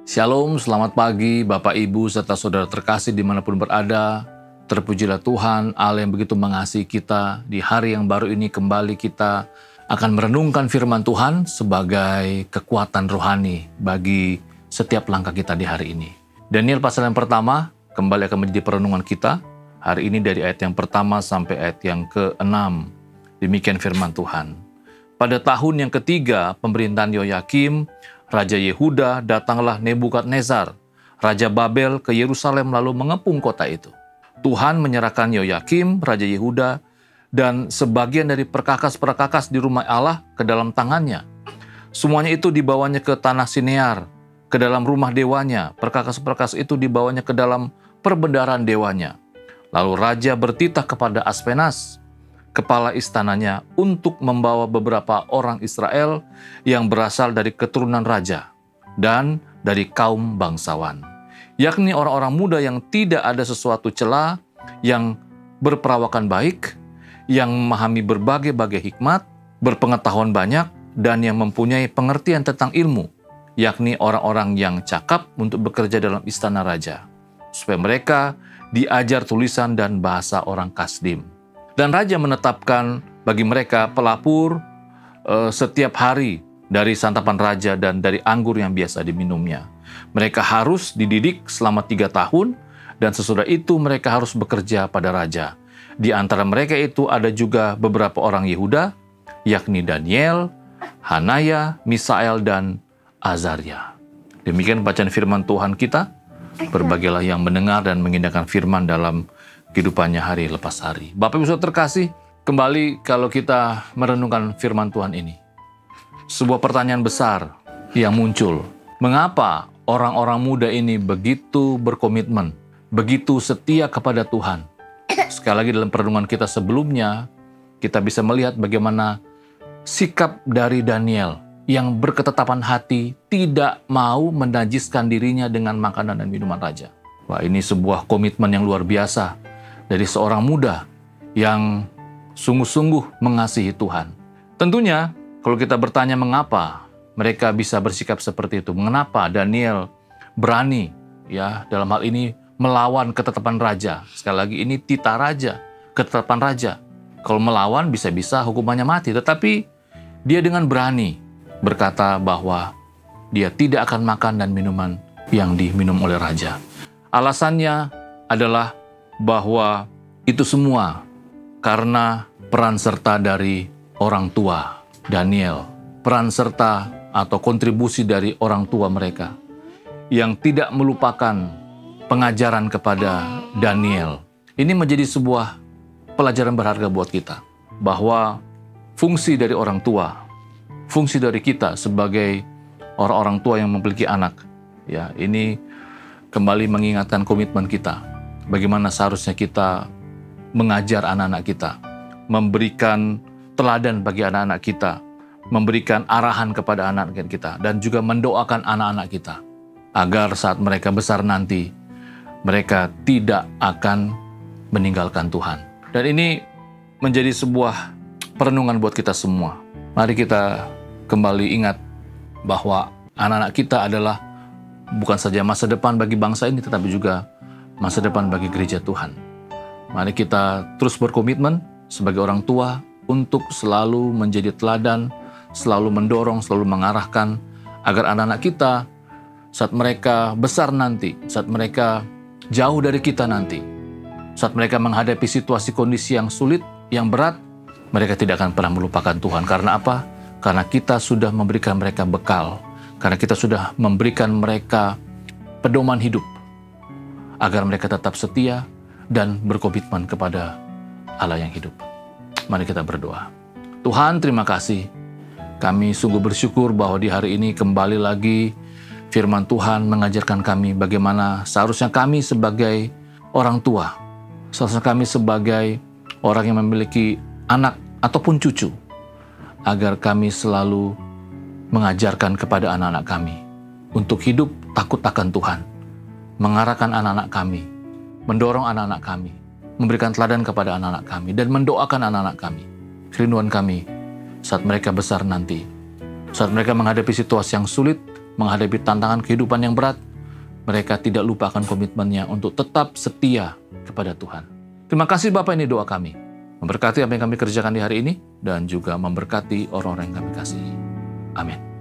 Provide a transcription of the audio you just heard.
Shalom, selamat pagi Bapak Ibu serta saudara terkasih dimanapun berada. Terpujilah Tuhan Allah yang begitu mengasihi kita. Di hari yang baru ini kembali kita akan merenungkan firman Tuhan sebagai kekuatan rohani bagi setiap langkah kita di hari ini. Daniel pasal yang pertama kembali akan menjadi perenungan kita. Hari ini dari ayat yang pertama sampai ayat yang ke-6. Demikian firman Tuhan. Pada tahun yang ketiga pemerintahan Yoyakim, Raja Yehuda, datanglah Nebukadnezar, Raja Babel ke Yerusalem lalu mengepung kota itu. Tuhan menyerahkan Yoyakim, Raja Yehuda, dan sebagian dari perkakas-perkakas di rumah Allah ke dalam tangannya. Semuanya itu dibawanya ke tanah Sinear, ke dalam rumah dewanya. Perkakas-perkakas itu dibawanya ke dalam perbendaharaan dewanya. Lalu Raja bertitah kepada Aspenas, kepala istananya, untuk membawa beberapa orang Israel yang berasal dari keturunan raja dan dari kaum bangsawan, yakni orang-orang muda yang tidak ada sesuatu cela, yang berperawakan baik, yang memahami berbagai-bagai hikmat, berpengetahuan banyak, dan yang mempunyai pengertian tentang ilmu, yakni orang-orang yang cakap untuk bekerja dalam istana raja, supaya mereka diajar tulisan dan bahasa orang Kasdim. Dan Raja menetapkan bagi mereka pelapur setiap hari dari santapan Raja dan dari anggur yang biasa diminumnya. Mereka harus dididik selama 3 tahun dan sesudah itu mereka harus bekerja pada Raja. Di antara mereka itu ada juga beberapa orang Yehuda, yakni Daniel, Hanaya, Misael, dan Azaria. Demikian bacaan firman Tuhan kita. Berbagilah yang mendengar dan mengindahkan firman dalam kehidupannya hari lepas hari. Bapak Ibu Saudara terkasih, kembali kalau kita merenungkan firman Tuhan ini. Sebuah pertanyaan besar yang muncul. Mengapa orang-orang muda ini begitu berkomitmen, begitu setia kepada Tuhan? Sekali lagi dalam perenungan kita sebelumnya, kita bisa melihat bagaimana sikap dari Daniel yang berketetapan hati tidak mau menajiskan dirinya dengan makanan dan minuman raja. Wah, ini sebuah komitmen yang luar biasa dari seorang muda yang sungguh-sungguh mengasihi Tuhan. Tentunya, kalau kita bertanya mengapa mereka bisa bersikap seperti itu, mengapa Daniel berani ya dalam hal ini melawan ketetapan raja. Sekali lagi ini titah raja, ketetapan raja. Kalau melawan bisa-bisa hukumannya mati, tetapi dia dengan berani berkata bahwa dia tidak akan makan dan minuman yang diminum oleh raja. Alasannya adalah bahwa itu semua karena peran serta dari orang tua Daniel, peran serta atau kontribusi dari orang tua mereka yang tidak melupakan pengajaran kepada Daniel. Ini menjadi sebuah pelajaran berharga buat kita, bahwa fungsi dari orang tua, fungsi dari kita sebagai orang-orang tua yang memiliki anak, ya ini kembali mengingatkan komitmen kita. Bagaimana seharusnya kita mengajar anak-anak kita, memberikan teladan bagi anak-anak kita, memberikan arahan kepada anak-anak kita, dan juga mendoakan anak-anak kita, agar saat mereka besar nanti, mereka tidak akan meninggalkan Tuhan. Dan ini menjadi sebuah perenungan buat kita semua. Mari kita kembali ingat bahwa anak-anak kita adalah bukan saja masa depan bagi bangsa ini, tetapi juga masa depan bagi gereja Tuhan. Mari kita terus berkomitmen sebagai orang tua untuk selalu menjadi teladan, selalu mendorong, selalu mengarahkan agar anak-anak kita saat mereka besar nanti, saat mereka jauh dari kita nanti, saat mereka menghadapi situasi kondisi yang sulit, yang berat, mereka tidak akan pernah melupakan Tuhan. Karena apa? Karena kita sudah memberikan mereka bekal, karena kita sudah memberikan mereka pedoman hidup, agar mereka tetap setia dan berkomitmen kepada Allah yang hidup. Mari kita berdoa. Tuhan, terima kasih. Kami sungguh bersyukur bahwa di hari ini kembali lagi firman Tuhan mengajarkan kami bagaimana seharusnya kami sebagai orang tua, seharusnya kami sebagai orang yang memiliki anak ataupun cucu, agar kami selalu mengajarkan kepada anak-anak kami untuk hidup takut akan Tuhan, mengarahkan anak-anak kami, mendorong anak-anak kami, memberikan teladan kepada anak-anak kami, dan mendoakan anak-anak kami. Kerinduan kami saat mereka besar nanti, saat mereka menghadapi situasi yang sulit, menghadapi tantangan kehidupan yang berat, mereka tidak lupakan komitmennya untuk tetap setia kepada Tuhan. Terima kasih Bapak, ini doa kami. Memberkati apa yang kami kerjakan di hari ini, dan juga memberkati orang-orang yang kami kasihi. Amin.